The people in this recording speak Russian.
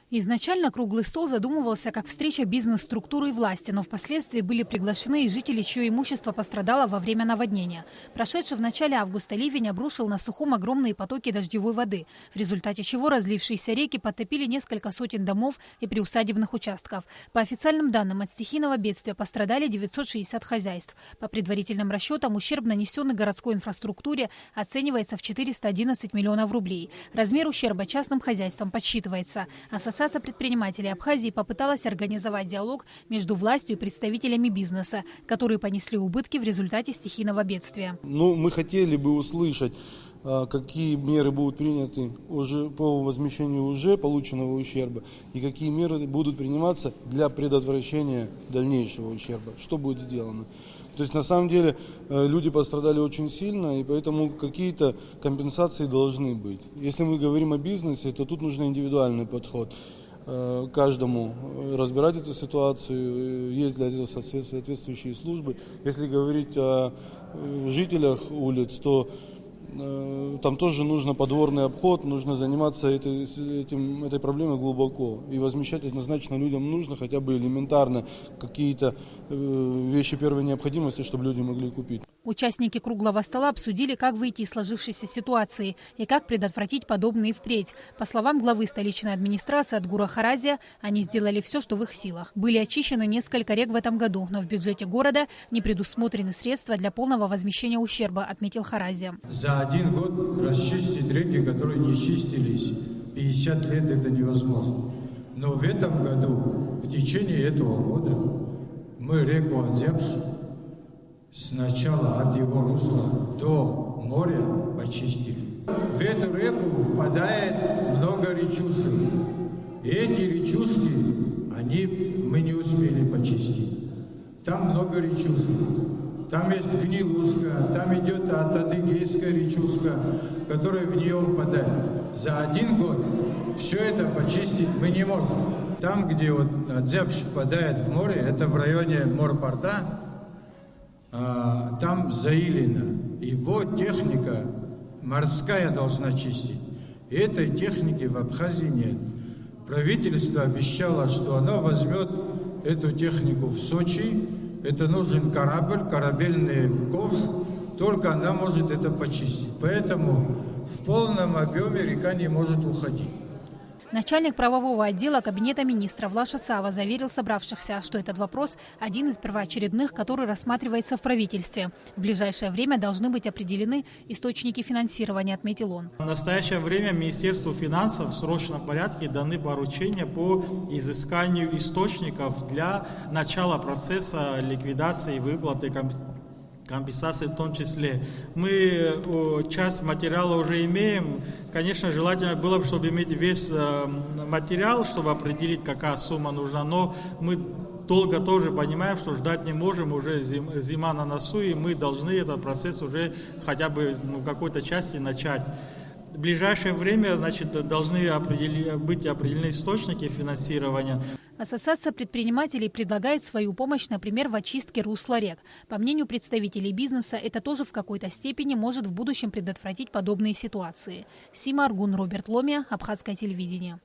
Изначально круглый стол задумывался как встреча бизнес-структуры и власти, но впоследствии были приглашены и жители, чье имущество пострадало во время наводнения. Прошедший в начале августа ливень обрушил на Сухум огромные потоки дождевой воды, в результате чего разлившиеся реки подтопили несколько сотен домов и приусадебных участков. По официальным данным, от стихийного бедствия пострадали 960 хозяйств. По предварительным расчетам, ущерб, нанесенный городской инфраструктуре, оценивается в 411 миллионов рублей. Размер ущерба частным хозяйствам подсчитывается. Ассоциация предпринимателей Абхазии попыталась организовать диалог между властью и представителями бизнеса, которые понесли убытки в результате стихийного бедствия. Мы хотели бы услышать, какие меры будут приняты уже по возмещению уже полученного ущерба и какие меры будут приниматься для предотвращения дальнейшего ущерба, что будет сделано. То есть на самом деле люди пострадали очень сильно, и поэтому какие-то компенсации должны быть. Если мы говорим о бизнесе, то тут нужен индивидуальный подход каждому, разбирать эту ситуацию, есть для этого соответствующие службы. Если говорить о жителях улиц, то там тоже нужно подворный обход, нужно заниматься этой проблемой глубоко. И возмещать однозначно людям нужно хотя бы элементарно какие-то вещи первой необходимости, чтобы люди могли купить. Участники круглого стола обсудили, как выйти из сложившейся ситуации и как предотвратить подобные впредь. По словам главы столичной администрации Адгура Харазия, они сделали все, что в их силах. Были очищены несколько рек в этом году, но в бюджете города не предусмотрены средства для полного возмещения ущерба, отметил Харазия. За один год расчистить реки, которые не чистились 50 лет, это невозможно. Но в этом году, в течение этого года, мы реку Адзябш сначала от его русла до моря почистили. В эту реку впадает много речушек. И эти речушки, мы не успели почистить. Там много речушек. Там есть Гнилушка, там идет от Адыгейская речушка, которая в нее впадает. За один год все это почистить мы не можем. Там, где Адзябш впадает в море, это в районе морпорта, там заилено. Его техника морская должна чистить. И этой техники в Абхазии нет. Правительство обещало, что оно возьмет эту технику в Сочи. Это нужен корабль, корабельный ковш. Только она может это почистить. Поэтому в полном объеме река не может уходить. Начальник правового отдела Кабинета министров Влаша Цава заверил собравшихся, что этот вопрос один из первоочередных, который рассматривается в правительстве. В ближайшее время должны быть определены источники финансирования, отметил он. В настоящее время Министерству финансов в срочном порядке даны поручения по изысканию источников для начала процесса ликвидации и выплаты компенсации в том числе. Мы часть материала уже имеем. Конечно, желательно было бы, чтобы иметь весь материал, чтобы определить, какая сумма нужна. Но мы долго тоже понимаем, что ждать не можем. Уже зима на носу, и мы должны этот процесс уже хотя бы в какой-то части начать. В ближайшее время, должны быть определены источники финансирования. Ассоциация предпринимателей предлагает свою помощь, например, в очистке русла рек. По мнению представителей бизнеса, это тоже в какой-то степени может в будущем предотвратить подобные ситуации. Сима Аргун, Роберт Ломия, Абхазское телевидение.